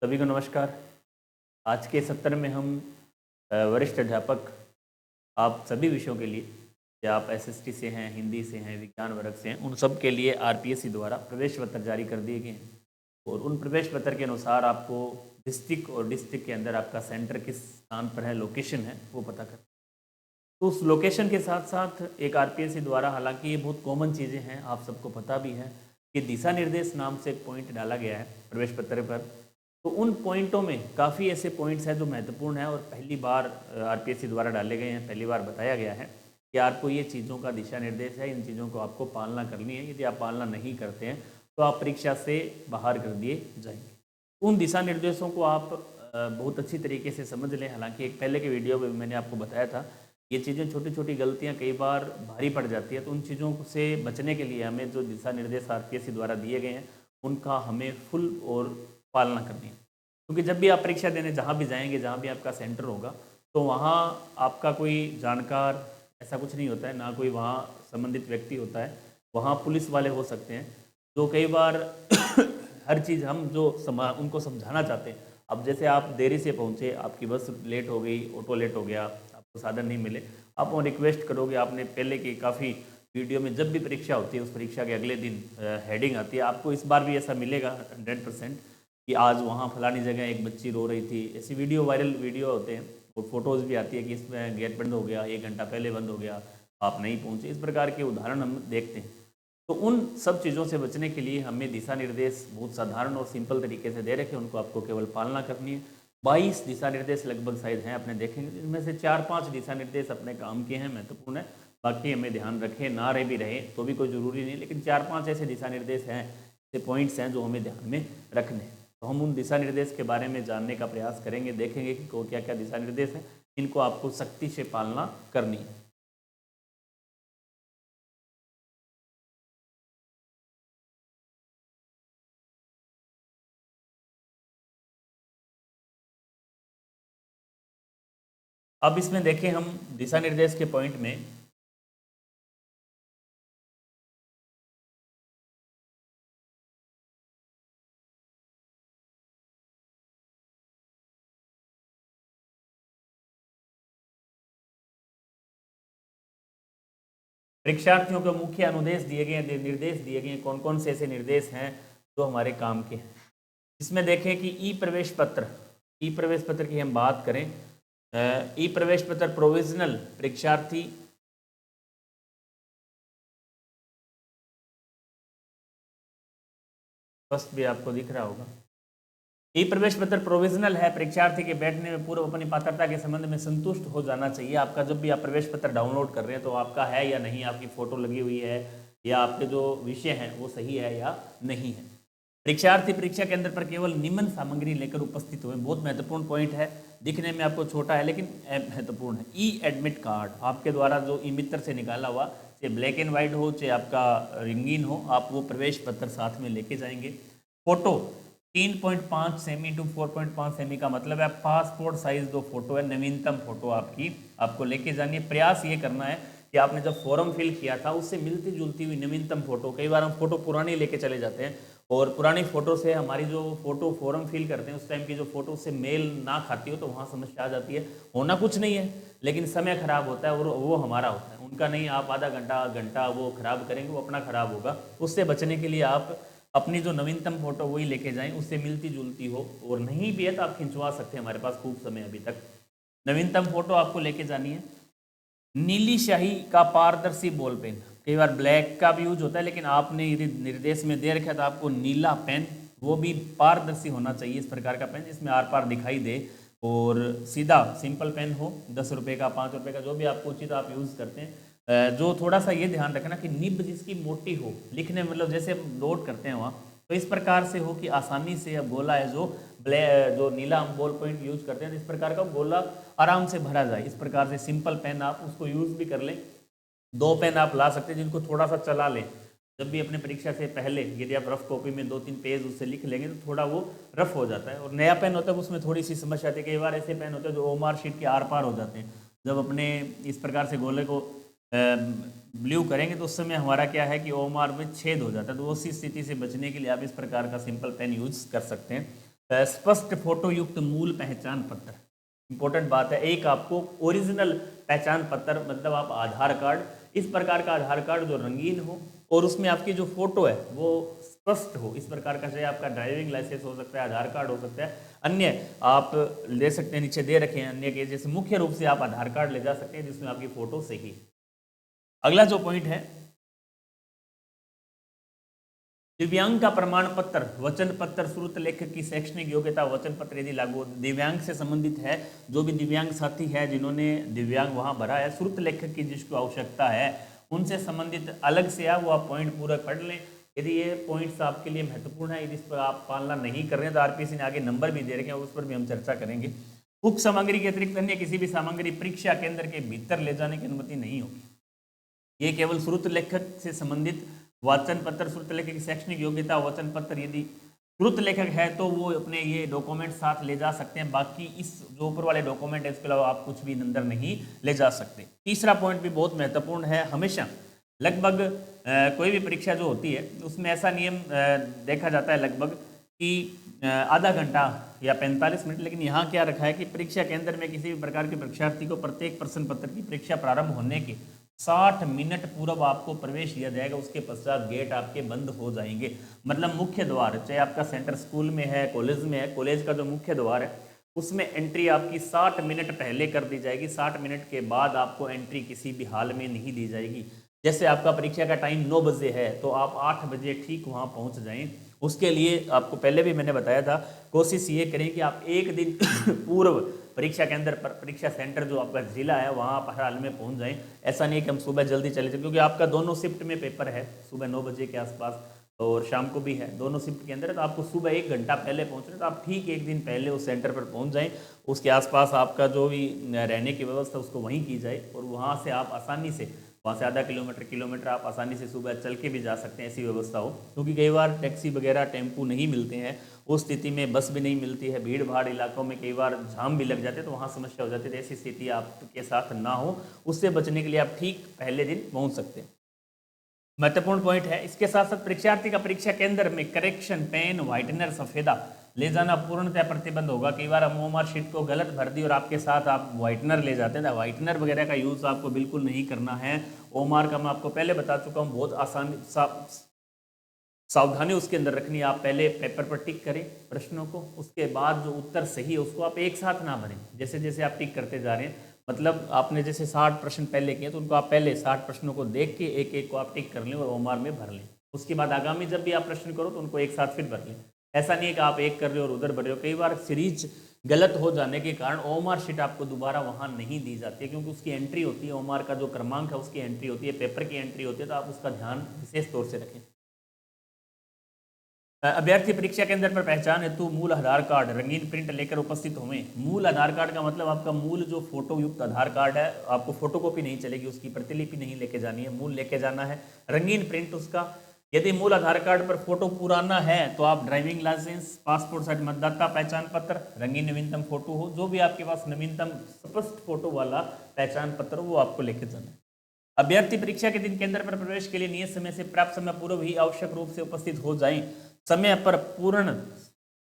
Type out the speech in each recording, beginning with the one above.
सभी को नमस्कार। आज के सत्र में हम वरिष्ठ अध्यापक आप सभी विषयों के लिए, या आप एसएसटी से हैं, हिंदी से हैं, विज्ञान वर्ग से हैं, उन सब के लिए आरपीएससी द्वारा प्रवेश पत्र जारी कर दिए गए हैं। और उन प्रवेश पत्र के अनुसार आपको डिस्ट्रिक्ट और डिस्ट्रिक्ट के अंदर आपका सेंटर किस स्थान पर है, लोकेशन है, वो पता कर। तो उस लोकेशन के साथ साथ एक आरपीएससी द्वारा, हालांकि ये बहुत कॉमन चीज़ें हैं, आप सबको पता भी है कि दिशा निर्देश नाम से एक पॉइंट डाला गया है प्रवेश पत्र पर। तो उन पॉइंटों में काफ़ी ऐसे पॉइंट्स हैं जो महत्वपूर्ण हैं और पहली बार आरपीएससी द्वारा डाले गए हैं। पहली बार बताया गया है कि आपको ये चीज़ों का दिशा निर्देश है, इन चीज़ों को आपको पालना करनी है। यदि आप पालना नहीं करते हैं तो आप परीक्षा से बाहर कर दिए जाएंगे। उन दिशा निर्देशों को आप बहुत अच्छी तरीके से समझ लें। हालांकि एक पहले के वीडियो में मैंने आपको बताया था, ये चीज़ें, छोटी छोटी गलतियां कई बार भारी पड़ जाती है। तो उन चीज़ों से बचने के लिए हमें जो दिशा निर्देश आरपीएससी द्वारा दिए गए हैं उनका हमें फुल और पालना करनी है। क्योंकि जब भी आप परीक्षा देने जहाँ भी जाएंगे, जहाँ भी आपका सेंटर होगा, तो वहाँ आपका कोई जानकार ऐसा कुछ नहीं होता है, ना कोई वहाँ संबंधित व्यक्ति होता है। वहाँ पुलिस वाले हो सकते हैं जो कई बार हर चीज़ हम जो उनको समझाना चाहते हैं। अब जैसे आप देरी से पहुँचे, आपकी बस लेट हो गई, ऑटो लेट हो गया, आपको साधन नहीं मिले, आप वो रिक्वेस्ट करोगे। आपने पहले की काफ़ी वीडियो में जब भी परीक्षा होती है, उस परीक्षा के अगले दिन हेडिंग आती है, आपको इस बार भी ऐसा मिलेगा 100% कि आज वहाँ फलानी जगह एक बच्ची रो रही थी। ऐसी वीडियो, वायरल वीडियो होते हैं और फोटोज़ भी आती है कि इसमें गेट बंद हो गया, 1 घंटा पहले बंद हो गया, आप नहीं पहुँचे। इस प्रकार के उदाहरण हम देखते हैं। तो उन सब चीज़ों से बचने के लिए हमें दिशा निर्देश बहुत साधारण और सिंपल तरीके से दे रखे, उनको आपको केवल पालना करनी है। 22 दिशा निर्देश लगभग शायद हैं, अपने देखेंगे, इनमें से 4-5 दिशा निर्देश अपने काम के हैं, महत्वपूर्ण है। बाकी हमें ध्यान रखें, ना रहे भी रहे तो भी कोई ज़रूरी नहीं, लेकिन 4-5 ऐसे दिशा निर्देश हैं, ऐसे पॉइंट्स हैं जो हमें ध्यान में रखने हैं। तो हम उन दिशा निर्देश के बारे में जानने का प्रयास करेंगे, देखेंगे कि क्या क्या दिशा निर्देश हैं, इनको आपको सख्ती से पालना करनी है। अब इसमें देखें हम दिशा निर्देश के पॉइंट में, परीक्षार्थियों को मुख्य अनुदेश दिए गए हैं, निर्देश दिए गए हैं। कौन कौन से ऐसे निर्देश हैं जो हमारे काम के हैं। इसमें देखें कि ई प्रवेश पत्र, ई प्रवेश पत्र की हम बात करें, ई प्रवेश पत्र प्रोविजनल परीक्षार्थी, फर्स्ट भी आपको दिख रहा होगा। ई प्रवेश पत्र प्रोविजनल है, परीक्षार्थी के बैठने में पूर्व अपनी पात्रता के संबंध में संतुष्ट हो जाना चाहिए। आपका जब भी आप प्रवेश पत्र डाउनलोड कर रहे हैं तो आपका है या नहीं, आपकी फोटो लगी हुई है, या आपके जो विषय हैं वो सही है या नहीं है। परीक्षार्थी परीक्षा केंद्र पर केवल निम्न सामग्री लेकर उपस्थित हुए, बहुत महत्वपूर्ण पॉइंट है। दिखने में आपको छोटा है लेकिन महत्वपूर्ण है। ई एडमिट कार्ड आपके द्वारा जो ई मित्र से निकाला हुआ, चाहे ब्लैक एंड व्हाइट हो, चाहे आपका रंगीन हो, आप वो प्रवेश पत्र साथ में लेके जाएंगे। फोटो 3.5 सेमी टू 4.5 सेमी का मतलब है पासपोर्ट साइज 2 फोटो है, नवीनतम फोटो आपकी आपको लेके जानी है। प्रयास ये करना है कि आपने जब फॉर्म फिल किया था उससे मिलती जुलती हुई नवीनतम फोटो। कई बार हम फोटो पुरानी लेके चले जाते हैं और पुरानी फोटो से हमारी जो फोटो फॉर्म फिल करते हैं उस टाइम की जो फोटो से मेल ना खाती हो तो वहाँ समस्या आ जाती है। होना कुछ नहीं है लेकिन समय खराब होता है और वो हमारा होता है, उनका नहीं। आप आधा घंटा घंटा वो खराब करेंगे, वो अपना खराब होगा। उससे बचने के लिए आप अपनी जो नवीनतम फोटो वही लेके जाएं, उससे मिलती जुलती हो, और नहीं भी है तो आप खिंचवा सकते हैं, हमारे पास खूब समय अभी तक। नवीनतम फोटो आपको लेके जानी है। नीली स्याही का पारदर्शी बॉल पेन, कई बार ब्लैक का भी यूज होता है लेकिन आपने यदि निर्देश में दे रखा तो आपको नीला पेन, वो भी पारदर्शी होना चाहिए, इस प्रकार का पेन जिसमें आर पार दिखाई दे, और सीधा सिंपल पेन हो, 10 रुपये का, 5 रुपये का, जो भी आपको उचित आप यूज़ करते हैं। जो थोड़ा सा ये ध्यान रखना कि निब जिसकी मोटी हो, लिखने मतलब जैसे हम नोट करते हैं वहाँ, तो इस प्रकार से हो कि आसानी से, अब गोला है जो नीला हम बॉल पॉइंट यूज करते हैं, इस प्रकार का गोला आराम से भरा जाए। इस प्रकार से सिंपल पेन आप उसको यूज भी कर लें। 2 पेन आप ला सकते हैं जिनको थोड़ा सा चला लें। जब भी अपने परीक्षा से पहले यदि आप रफ कॉपी में 2-3 पेज उससे लिख लेंगे तो थोड़ा वो रफ हो जाता है। और नया पेन होता है उसमें थोड़ी सी समस्या आती है, कई बार ऐसे पेन होते हैं जो ओमार शीट के आर पार हो जाते हैं। जब अपने इस प्रकार से गोले को ब्लू करेंगे तो उस समय हमारा क्या है कि ओमार में छेद हो जाता है, तो उसी स्थिति से बचने के लिए आप इस प्रकार का सिंपल पेन यूज कर सकते हैं। स्पष्ट फोटो युक्त मूल पहचान पत्र, इंपॉर्टेंट बात है। एक आपको ओरिजिनल पहचान पत्र, मतलब आप आधार कार्ड, इस प्रकार का आधार कार्ड जो रंगीन हो और उसमें आपकी जो फोटो है वो स्पष्ट हो, इस प्रकार का, चाहे आपका ड्राइविंग लाइसेंस हो सकता है, आधार कार्ड हो सकता है, अन्य आप ले सकते हैं, नीचे दे रखे हैं अन्य के, जैसे मुख्य रूप से आप आधार कार्ड ले जा सकते हैं जिसमें आपकी फोटो सही। अगला जो पॉइंट है, दिव्यांग का प्रमाण पत्र, वचन पत्र, श्रुत लेखक की शैक्षणिक योग्यता, वचन पत्र यदि लागू दिव्यांग से संबंधित है, जो भी दिव्यांग साथी है जिन्होंने दिव्यांग वहां भरा है, श्रुत लेखक की जिसको आवश्यकता है, उनसे संबंधित अलग से वो आप पॉइंट पूरा पढ़ लें। यदि ये पॉइंट्स आपके लिए महत्वपूर्ण है, यदि इस पर आप पालना नहीं कर रहे हैं तो आरपीएससी ने आगे नंबर भी दे रखे हैं, उस पर भी हम चर्चा करेंगे। उक्त सामग्री के अतिरिक्त अन्य किसी भी सामग्री परीक्षा केंद्र के भीतर ले जाने की अनुमति नहीं होगी। ये केवल श्रुत लेखक से संबंधित वचन पत्र, श्रुत लेखक की शैक्षणिक योग्यता, वचन पत्र, यदि श्रुत लेखक है तो वो अपने ये डॉक्यूमेंट साथ ले जा सकते हैं, बाकी इस जो ऊपर वाले डॉक्यूमेंट है इसके अलावा आप कुछ भी अंदर नहीं ले जा सकते। तीसरा पॉइंट भी बहुत महत्वपूर्ण है, हमेशा लगभग कोई भी परीक्षा जो होती है उसमें ऐसा नियम देखा जाता है लगभग कि आधा घंटा या 45 मिनट, लेकिन यहाँ क्या रखा है कि परीक्षा केंद्र में किसी भी प्रकार के परीक्षार्थी को प्रत्येक प्रश्न पत्र की परीक्षा प्रारंभ होने के 60 मिनट पूर्व आपको प्रवेश दिया जाएगा, उसके पश्चात गेट आपके बंद हो जाएंगे। मतलब मुख्य द्वार, चाहे आपका सेंटर स्कूल में है, कॉलेज में है, कॉलेज का जो मुख्य द्वार है उसमें एंट्री आपकी 60 मिनट पहले कर दी जाएगी, 60 मिनट के बाद आपको एंट्री किसी भी हाल में नहीं दी जाएगी। जैसे आपका परीक्षा का टाइम 9 बजे है तो आप 8 बजे ठीक वहाँ पहुँच जाएं। उसके लिए आपको पहले भी मैंने बताया था, कोशिश ये करें कि आप एक दिन पूर्व परीक्षा केंद्र पर, परीक्षा सेंटर जो आपका जिला है वहाँ पर हाल में पहुँच जाएं। ऐसा नहीं कि हम सुबह जल्दी चले जाए, क्योंकि आपका दोनों शिफ्ट में पेपर है, सुबह 9 बजे के आसपास और शाम को भी है, दोनों शिफ्ट के अंदर है, तो आपको सुबह 1 घंटा पहले पहुँचना है, तो आप ठीक एक दिन पहले उस सेंटर पर पहुँच जाएँ। उसके आसपास आपका जो भी रहने की व्यवस्था उसको वहीं की जाए और वहाँ से आप आसानी से, वहाँ से आधा किलोमीटर आप आसानी से सुबह चल के भी जा सकते हैं, ऐसी व्यवस्था हो। क्योंकि कई बार टैक्सी वगैरह टेम्पू नहीं मिलते हैं, उस स्थिति में बस भी नहीं मिलती है, भीड़ भाड़ इलाकों में कई बार जाम भी लग जाते हैं, तो वहाँ समस्या हो जाती है। ऐसी स्थिति आपके साथ ना हो, उससे बचने के लिए आप ठीक पहले दिन पहुँच सकते हैं। महत्वपूर्ण पॉइंट है। इसके साथ साथ परीक्षार्थी का परीक्षा केंद्र में करेक्शन पेन, व्हाइटनर, सफेदा ले जाना पूर्णतः प्रतिबंध होगा। कई बार हम ओएमआर शीट को गलत भर दी और आपके साथ आप व्हाइटनर ले जाते हैं, तो व्हाइटनर वगैरह का यूज़ आपको बिल्कुल नहीं करना है। ओएमआर का मैं आपको पहले बता चुका हूँ, बहुत आसानी सावधानी उसके अंदर रखनी है। आप पहले पेपर पर टिक करें प्रश्नों को, उसके बाद जो उत्तर सही है उसको आप एक साथ ना भरें, जैसे जैसे आप टिक करते जा रहे हैं। मतलब आपने जैसे 60 प्रश्न पहले किए तो उनको आप पहले 60 प्रश्नों को देख के एक एक को आप टिक कर लें और ओएमआर में भर लें। उसके बाद आगामी जब भी आप प्रश्न करो तो उनको एक साथ फिर भर लें। ऐसा नहीं है कि आप एक कर रहे हो और उधर भर रहे हो। कई बार सीरीज गलत हो जाने के कारण ओएमआर शीट आपको दोबारा वहाँ नहीं दी जाती है, क्योंकि उसकी एंट्री होती है, ओएमआर का जो क्रमांक है उसकी एंट्री होती है, पेपर की एंट्री होती है, तो आप उसका ध्यान विशेष तौर से रखें। अभ्यर्थी परीक्षा केंद्र पर पहचान हेतु मूल आधार कार्ड रंगीन प्रिंट लेकर उपस्थित होंगे। मूल आधार कार्ड का मतलब आपका मूल जो फोटो युक्त आधार कार्ड है, आपको फोटोकॉपी नहीं चलेगी, उसकी प्रतिलिपि नहीं लेके जानी है, मूल लेके जाना है, रंगीन प्रिंट उसका। यदि मूल आधार कार्ड पर फोटो पुराना है तो आप ड्राइविंग लाइसेंस, पासपोर्ट साइज मतदाता पहचान पत्र, रंगीन नवीनतम फोटो हो, जो भी आपके पास नवीनतम स्पष्ट फोटो वाला पहचान पत्र वो आपको लेके जाना है। अभ्यर्थी परीक्षा के दिन केंद्र पर प्रवेश के लिए नियत समय से प्राप्त समय पूर्व ही आवश्यक रूप से उपस्थित हो जाएं। समय पर पूर्ण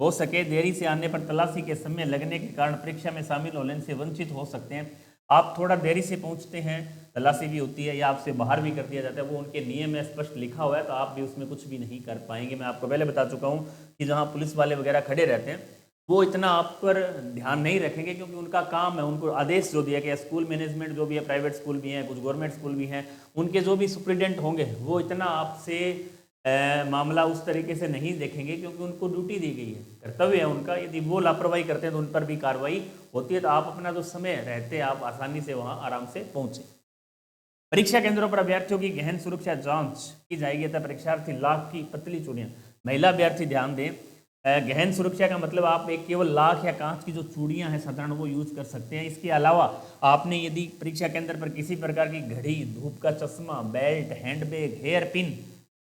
हो सके, देरी से आने पर तलाशी के समय लगने के कारण परीक्षा में शामिल होने से वंचित हो सकते हैं। आप थोड़ा देरी से पहुंचते हैं, तलाशी भी होती है या आपसे बाहर भी कर दिया जाता है, वो उनके नियम में स्पष्ट लिखा हुआ है, तो आप भी उसमें कुछ भी नहीं कर पाएंगे। मैं आपको पहले बता चुका हूँ कि जहाँ पुलिस वाले वगैरह खड़े रहते हैं वो इतना आप पर ध्यान नहीं रखेंगे, क्योंकि उनका काम है, उनको आदेश जो दिया गया, स्कूल मैनेजमेंट जो भी है, प्राइवेट स्कूल भी हैं, कुछ गवर्नमेंट स्कूल भी हैं, उनके जो भी सुप्रिटेंडेंट होंगे वो इतना आपसे मामला उस तरीके से नहीं देखेंगे, क्योंकि उनको ड्यूटी दी गई है, कर्तव्य है उनका। यदि वो लापरवाही करते हैं तो उन पर भी कार्रवाई होती है। तो आप अपना जो समय रहते आप आसानी से वहाँ आराम से पहुँचे। परीक्षा केंद्रों पर अभ्यर्थियों की गहन सुरक्षा जांच की जाएगी तथा परीक्षार्थी लाख की पतली चूड़ियाँ, महिला अभ्यर्थी ध्यान दें, गहन सुरक्षा का मतलब आप एक केवल लाख या कांच की जो चूड़ियां हैं साधारण वो यूज कर सकते हैं। इसके अलावा आपने यदि परीक्षा केंद्र पर किसी प्रकार की घड़ी, धूप का चश्मा, बेल्ट, हैंडबैग, हेयर पिन,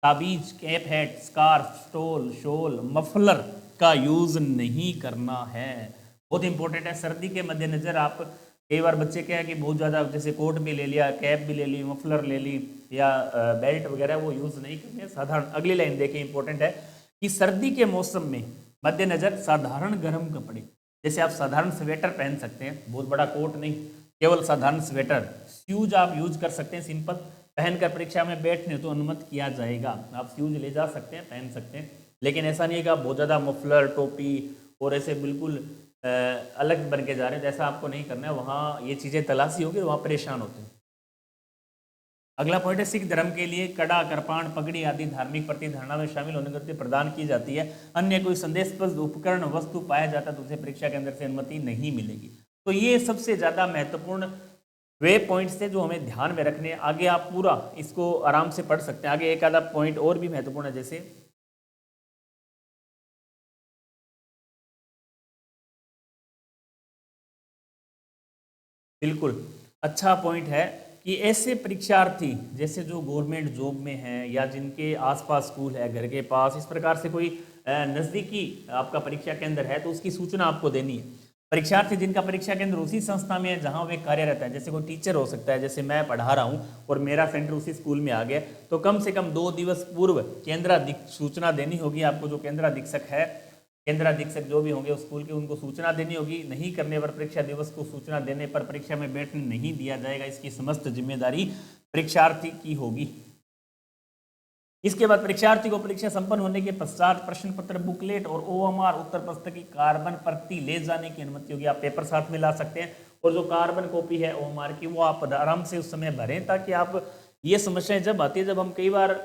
ताबीज, cap, hat, scarf, stole, shawl, muffler का यूज नहीं करना है। बहुत इंपॉर्टेंट है। सर्दी के मद्देनजर आप, कई बार बच्चे क्या है कि बहुत ज़्यादा जैसे कोट भी ले लिया, कैप भी ले ली, मफलर ले ली या बेल्ट वगैरह वो यूज़ नहीं करते हैं साधारण। अगली लाइन देखिए, इंपॉर्टेंट है कि सर्दी के मौसम में मद्देनजर साधारण गर्म कपड़े, जैसे आप साधारण स्वेटर पहन सकते हैं, बहुत बड़ा कोट नहीं, केवल साधारण स्वेटर। शूज आप यूज कर सकते हैं, सिंपल पहनकर परीक्षा में बैठने तो अनुमति किया जाएगा। आप शूज ले जा सकते हैं, पहन सकते हैं, लेकिन ऐसा नहीं है कि आप बहुत ज़्यादा मफलर, टोपी और ऐसे बिल्कुल अलग बन के जा रहे हैं, जैसा आपको नहीं करना है। वहाँ ये चीज़ें तलाशी होगी, वहाँ परेशान होते हैं। अगला पॉइंट है, सिख धर्म के लिए कड़ा, कृपाण, पगड़ी आदि धार्मिक प्रतिधारणा में शामिल होने करके प्रदान की जाती है। अन्य कोई संदेशप्रद उपकरण वस्तु पाया जाता है तो उसे परीक्षा के अंदर से अनुमति नहीं मिलेगी। तो ये सबसे ज़्यादा महत्वपूर्ण वे पॉइंट्स थे जो हमें ध्यान में रखने। आगे आप पूरा इसको आराम से पढ़ सकते हैं। आगे एक आधा पॉइंट और भी महत्वपूर्ण है, जैसे बिल्कुल अच्छा पॉइंट है कि ऐसे परीक्षार्थी जैसे जो गवर्नमेंट जॉब में हैं या जिनके आसपास स्कूल है, घर के पास, इस प्रकार से कोई नज़दीकी आपका परीक्षा केंद्र है तो उसकी सूचना आपको देनी है। परीक्षार्थी जिनका परीक्षा केंद्र उसी संस्था में है जहां वे कार्यरत है, जैसे कोई टीचर हो सकता है, जैसे मैं पढ़ा रहा हूं और मेरा सेंटर उसी स्कूल में आ गया, तो कम से कम 2 दिवस पूर्व केंद्राधीश सूचना देनी होगी आपको। जो केंद्राधीक्षक है, केंद्राधीक्षक जो भी होंगे उस स्कूल के, उनको सूचना देनी होगी। नहीं करने पर, परीक्षा दिवस को सूचना देने पर परीक्षा में बैठने नहीं दिया जाएगा। इसकी समस्त जिम्मेदारी परीक्षार्थी की होगी। इसके बाद परीक्षार्थी को परीक्षा संपन्न होने के पश्चात प्रश्न पत्र, बुकलेट और ओएमआर उत्तर पुस्तिका की कार्बन प्रति ले जाने की अनुमति होगी। आप पेपर साथ में ला सकते हैं और जो कार्बन कॉपी है ओएमआर की, वो आप आराम से उस समय भरें, ताकि आप, ये समस्याएं जब आती है, जब हम कई बार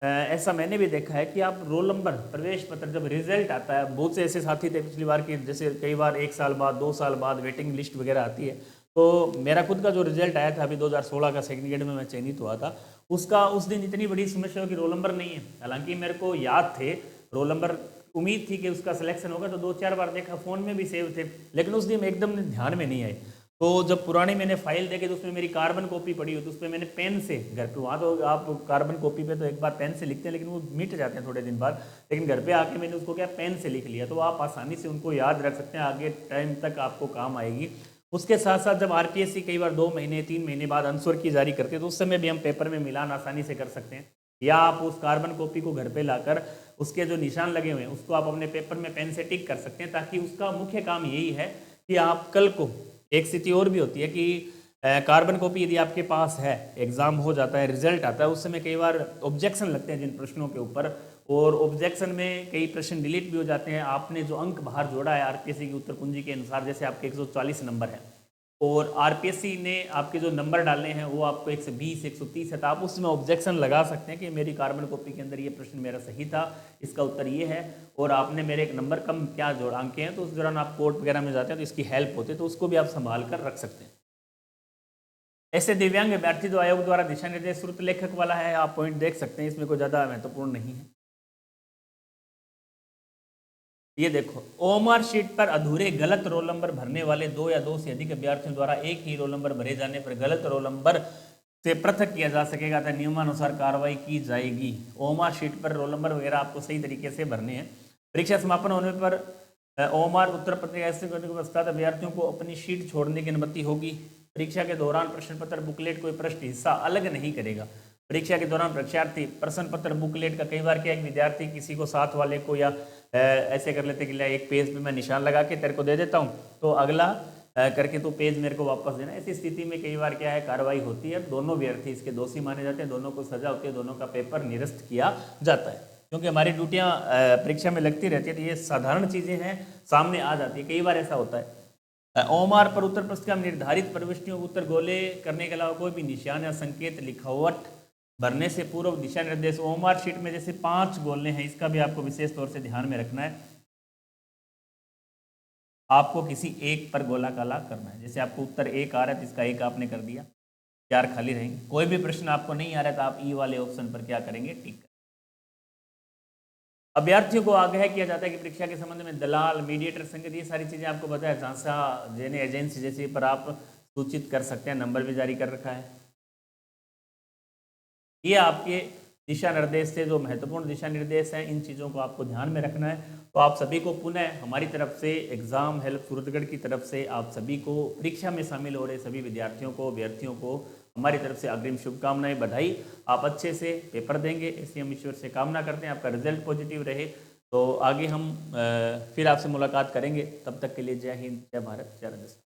ऐसा मैंने भी देखा है कि आप रोल नंबर, प्रवेश पत्र, जब रिजल्ट आता है, बहुत से ऐसे साथी थे पिछली बार के, जैसे कई बार 1 साल बाद, 2 साल बाद वेटिंग लिस्ट वगैरह आती है। तो मेरा खुद का जो रिजल्ट आया था अभी 2016 का, सेकंड ग्रेड में मैं चयनित हुआ था, उसका उस दिन इतनी बड़ी समस्या हो कि रोल नंबर नहीं है। हालांकि मेरे को याद थे रोल नंबर, उम्मीद थी कि उसका सिलेक्शन होगा, तो 2-4 बार देखा, फ़ोन में भी सेव थे, लेकिन उस दिन एकदम ध्यान में नहीं आए। तो जब पुरानी मैंने फाइल देखी तो उसमें मेरी कार्बन कॉपी पड़ी हुई, तो उस पर मैंने पेन से, घर पे, वहाँ तो आप कार्बन कॉपी पे तो एक बार पेन से लिखते हैं लेकिन वो मिट जाते हैं थोड़े दिन बाद, लेकिन घर पे आके मैंने उसको क्या पेन से लिख लिया, तो आप आसानी से उनको याद रख सकते हैं, आगे टाइम तक आपको काम आएगी। उसके साथ साथ जब आरपीएससी कई बार 2 महीने 3 महीने बाद आंसर की जारी करते हैं, तो उस समय भी हम पेपर में मिलान आसानी से कर सकते हैं। या आप उस कार्बन कॉपी को घर पे लाकर उसके जो निशान लगे हुए हैं उसको आप अपने पेपर में पेन से टिक कर सकते हैं, ताकि उसका मुख्य काम यही है कि आप कल को, एक स्थिति और भी होती है कि कार्बन कॉपी यदि आपके पास है, एग्जाम हो जाता है, रिजल्ट आता है, उस समय कई बार ऑब्जेक्शन लगते हैं जिन प्रश्नों के ऊपर, और ऑब्जेक्शन में कई प्रश्न डिलीट भी हो जाते हैं। आपने जो अंक बाहर जोड़ा है आरपीएससी की उत्तर कुंजी के अनुसार, जैसे आपके 140 नंबर है और आरपीएससी ने आपके जो नंबर डालने हैं वो आपको 120 130 है, तो आप उसमें ऑब्जेक्शन लगा सकते हैं कि मेरी कार्बन कॉपी के अंदर ये प्रश्न मेरा सही था, इसका उत्तर ये है, और आपने मेरे एक नंबर कम क्या जोड़ा, अंक हैं, तो उस दौरान आप कोर्ट वगैरह में जाते हैं तो इसकी हेल्प होती है, तो उसको भी आप संभाल कर रख सकते हैं। ऐसे दिव्यांग अभ्यर्थी जो आयोग द्वारा दिशा निर्देश श्रुत लेखक वाला है, आप पॉइंट देख सकते हैं, इसमें कोई ज़्यादा महत्वपूर्ण नहीं है। ये देखो, ओएमआर शीट पर अधूरे गलत रोल नंबर भरने वाले 2 या 2 से अधिक अभ्यर्थियों द्वारा एक ही रोल नंबर भरे जाने पर गलत रोल नंबर से पृथक किया जा सकेगा तथा नियमानुसार कार्रवाई की जाएगी। ओएमआर शीट पर रोल नंबर वगैरह आपको सही तरीके से भरने हैं। परीक्षा समापन होने पर ओएमआर उत्तर पत्रिका ऐसे करने के पश्चात अभ्यर्थियों को अपनी शीट छोड़ने की अनुमति होगी। परीक्षा के दौरान प्रश्न पत्र, बुकलेट कोई पृष्ठ हिस्सा अलग नहीं करेगा। परीक्षा के दौरान परीक्षार्थी प्रश्न पत्र, बुकलेट का, कई बार क्या, एक विद्यार्थी किसी को साथ वाले को या ऐसे कर लेते कि एक पेज पे मैं निशान लगा के तेरे को दे देता हूँ, तो अगला करके तो पेज मेरे को वापस देना। ऐसी स्थिति में कई बार क्या है, कार्रवाई होती है, दोनों अभ्यर्थी इसके दोषी माने जाते हैं, दोनों को सजा होती है, दोनों का पेपर निरस्त किया जाता है। क्योंकि हमारी ड्यूटियाँ परीक्षा में लगती रहती है, तो ये साधारण चीज़ें हैं, सामने आ जाती है। कई बार ऐसा होता है, ओएमआर पर उत्तर पुस्तिका में निर्धारित प्रविष्टियों को उत्तर गोले करने के अलावा कोई भी निशान या संकेत, लिखावट भरने से पूर्व दिशा निर्देश। ओएमआर शीट में जैसे 5 गोले हैं, इसका भी आपको विशेष तौर से ध्यान में रखना है। आपको किसी एक पर गोला काला करना है। जैसे आपको उत्तर 1 आ रहा है तो इसका 1 आपने कर दिया, 4 खाली रहेंगे। कोई भी प्रश्न आपको नहीं आ रहा है तो आप ई वाले ऑप्शन पर क्या करेंगे, टिक। अभ्यर्थियों को आगाह किया जाता है कि परीक्षा के संबंध में दलाल, मीडिएटर, संकेत, ये सारी चीज़ें आपको पता है, झांसा देने एजेंसी जैसी पर आप सूचित कर सकते हैं, नंबर भी जारी कर रखा है। ये आपके दिशा निर्देश से जो महत्वपूर्ण दिशा निर्देश हैं, इन चीज़ों को आपको ध्यान में रखना है। तो आप सभी को पुनः हमारी तरफ से, एग्जाम हेल्प सूरतगढ़ की तरफ से आप सभी को, परीक्षा में शामिल हो रहे सभी विद्यार्थियों को, अभ्यर्थियों को हमारी तरफ से अग्रिम शुभकामनाएं, बधाई। आप अच्छे से पेपर देंगे, ऐसी हम ईश्वर से कामना करते हैं। आपका रिजल्ट पॉजिटिव रहे, तो आगे हम फिर आपसे मुलाकात करेंगे। तब तक के लिए जय हिंद, जय भारत, जय राजस्थान।